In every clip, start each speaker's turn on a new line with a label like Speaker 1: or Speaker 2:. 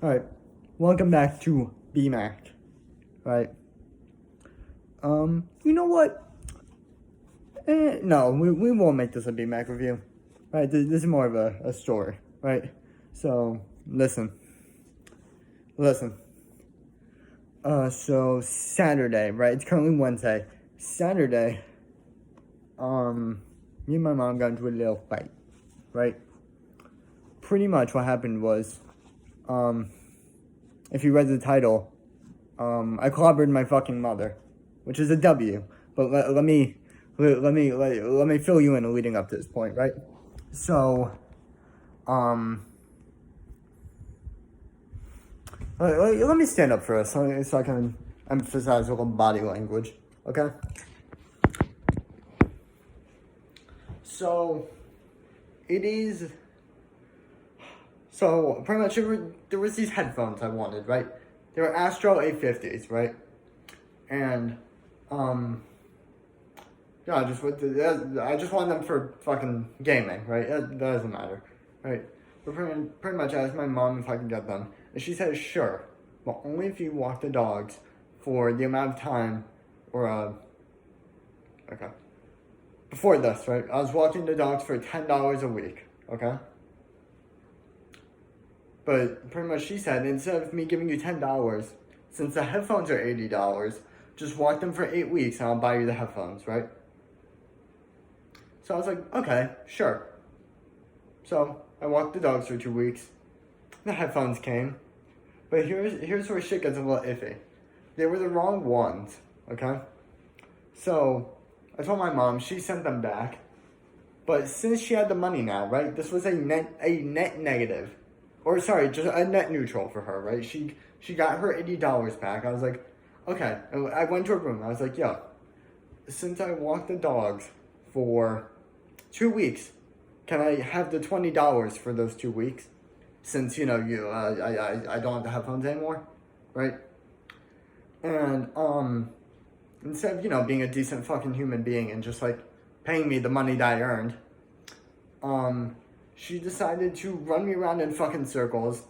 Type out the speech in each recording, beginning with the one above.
Speaker 1: Alright, welcome back to BMAC. Right? You know what? No, we won't make this a BMAC review. Right? This is more of a story. Right? So, listen. So Saturday, right? It's currently Wednesday. Saturday, me and my mom got into a little fight. Right? Pretty much what happened was, if you read the title, I clobbered my fucking mother, which is a W. But let me fill you in leading up to this point, right? So, let me stand up first so I can emphasize a little body language, okay? So, it is. So pretty much there was these headphones I wanted, right? They were Astro 850s, right? And yeah, I just want them for fucking gaming, right? That doesn't matter, right? But pretty much I asked my mom if I could get them, and she said sure, but only if you walk the dogs for the amount of time, or okay. Before this, right? I was walking the dogs for $10 a week, okay? But pretty much she said, instead of me giving you $10, since the headphones are $80, just walk them for 8 weeks and I'll buy you the headphones, right? So I was like, okay, sure. So I walked the dogs for 2 weeks. The headphones came. But here's where shit gets a little iffy. They were the wrong ones, okay? So I told my mom, she sent them back. But since she had the money now, right? This was a net negative. Or sorry, just a net neutral for her, right? She got her $80 back. I was like, okay. I went to her room. I was like, yo, since I walked the dogs for 2 weeks, can I have the $20 for those 2 weeks? Since I don't have the headphones anymore, right? And instead of being a decent fucking human being and just like paying me the money that I earned, she decided to run me around in fucking circles,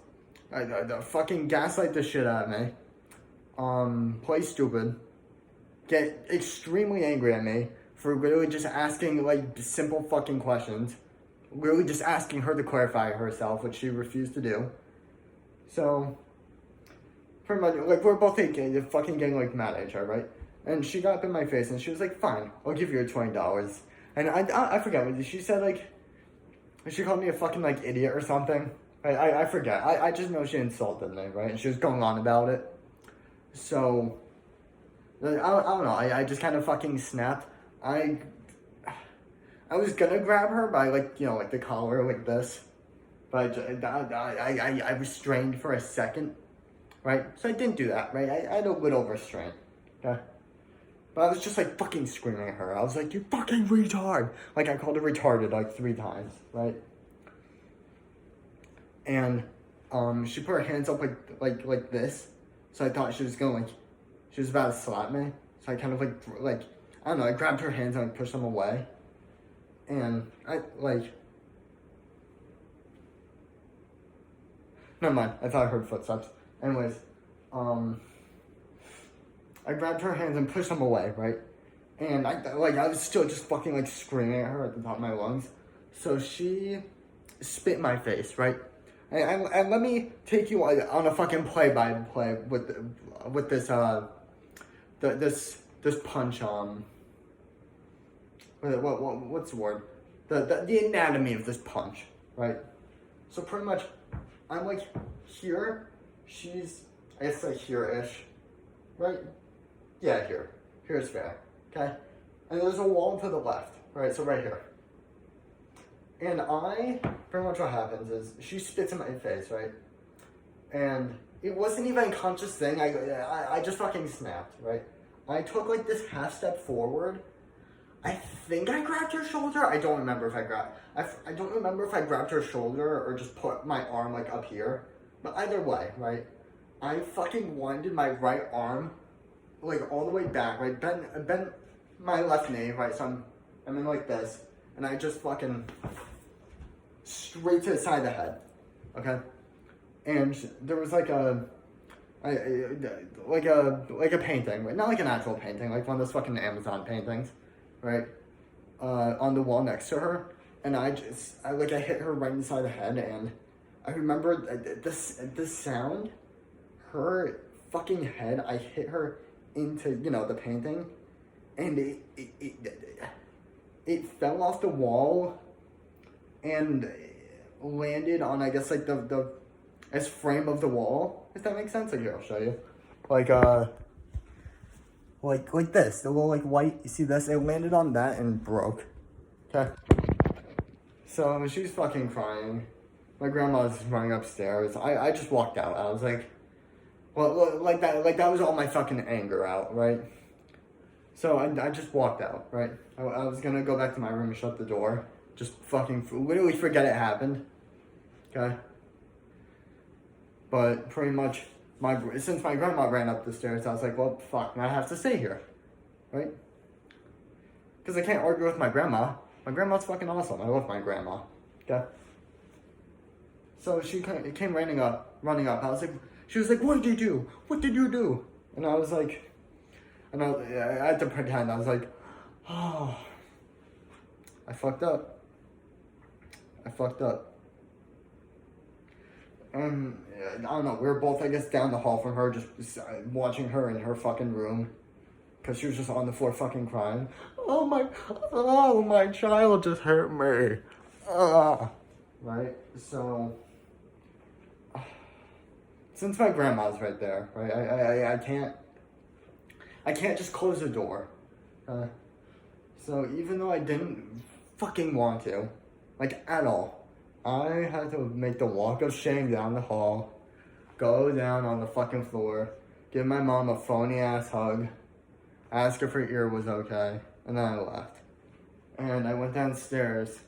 Speaker 1: fucking gaslight the shit out of me, play stupid, get extremely angry at me for literally just asking like simple fucking questions, literally just asking her to clarify herself, which she refused to do. So, pretty much, like, we're both fucking getting like mad at each other, right? And she got up in my face and she was like, fine, I'll give you your $20. And I forget what she said, like, she called me a fucking, like, idiot or something. I forget. I just know she insulted me, right? And she was going on about it. So, I don't know. I just kind of fucking snapped. I was gonna grab her by, like, like, the collar, like this. But I restrained for a second, right? So I didn't do that, right? I had a little restraint, okay? But I was just, like, fucking screaming at her. I was like, you fucking retard! Like, I called her retarded, like, 3 times, right? And, she put her hands up, like this. So I thought she was gonna, like, she was about to slap me. So I kind of, like, I don't know, I grabbed her hands and, like, pushed them away. And never mind, I thought I heard footsteps. Anyways, I grabbed her hands and pushed them away, right? And I was still just fucking like screaming at her at the top of my lungs. So she spit in my face, right? And let me take you on a fucking play-by-play with this this punch. What's the word? The anatomy of this punch, right? So pretty much, I'm like here. She's, I guess, like here-ish, right? Yeah, here. Here's fair, okay? And there's a wall to the left, right? So right here. And pretty much what happens is she spits in my face, right? And it wasn't even a conscious thing. I just fucking snapped, right? I took like this half step forward. I think I grabbed her shoulder. I don't remember if I don't remember if I grabbed her shoulder or just put my arm like up here. But either way, right? I fucking winded my right arm like all the way back, right? Bent my left knee, right? So I'm in like this, and I just fucking straight to the side of the head, okay? and there was like like a painting, but not like an actual painting, like one of those fucking Amazon paintings, right? On the wall next to her, and I hit her right inside the head, and I remember the sound, her fucking head. I hit her into the painting, and it fell off the wall, and landed on, I guess, like the as frame of the wall. If that makes sense. Like, here, I'll show you. Like this, the little like white. You see this? It landed on that and broke. Okay. So she's fucking crying. My grandma's running upstairs. I just walked out. I was like, well, like that was all my fucking anger out, right? So I just walked out, right? I was gonna go back to my room and shut the door. Just fucking literally forget it happened. Okay. But pretty much, since my grandma ran up the stairs, I was like, well, fuck, now I have to stay here, right? Because I can't argue with my grandma. My grandma's fucking awesome. I love my grandma. Okay. So she came running up. I was like, she was like, what did you do? What did you do? And I was like, I had to pretend. I was like, oh, I fucked up. And I don't know, we were both, I guess, down the hall from her, just watching her in her fucking room. Because she was just on the floor fucking crying. Oh, my child just hurt me. Right? So, since my grandma's right there, right, I can't just close the door. So even though I didn't fucking want to, like, at all, I had to make the walk of shame down the hall, go down on the fucking floor, give my mom a phony ass hug, ask if her ear was okay, and then I left. And I went downstairs,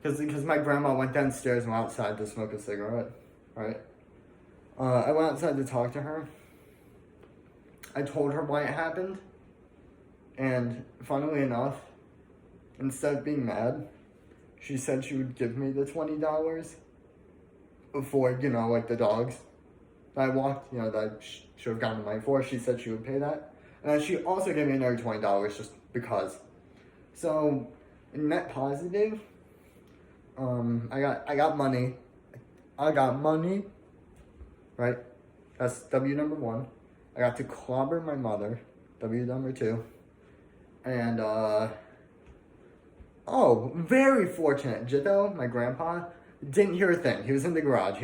Speaker 1: because my grandma went downstairs and went outside to smoke a cigarette, right? I went outside to talk to her. I told her why it happened, and funnily enough, instead of being mad, she said she would give me the $20 for, like the dogs that I walked, that I should have gotten the money for. She said she would pay that. And then she also gave me another $20 just because. So, net positive, I got money. Right? That's W number 1. I got to clobber my mother, W number 2. And, oh, very fortunate. Jitto, my grandpa, didn't hear a thing. He was in the garage.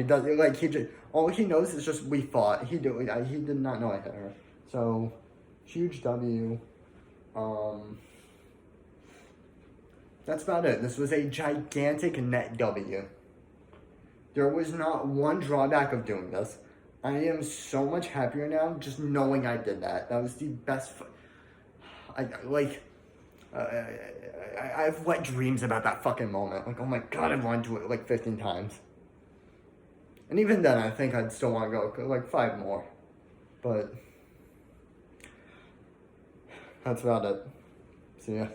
Speaker 1: All he knows is just we fought. He did not know I hit her. So, huge W. That's about it. This was a gigantic net W. There was not one drawback of doing this. I am so much happier now just knowing I did that. That was the best. I've wet dreams about that fucking moment. Like, oh my god, I've wanted to do it like 15 times. And even then, I think I'd still want to go like 5 more. But that's about it. See ya.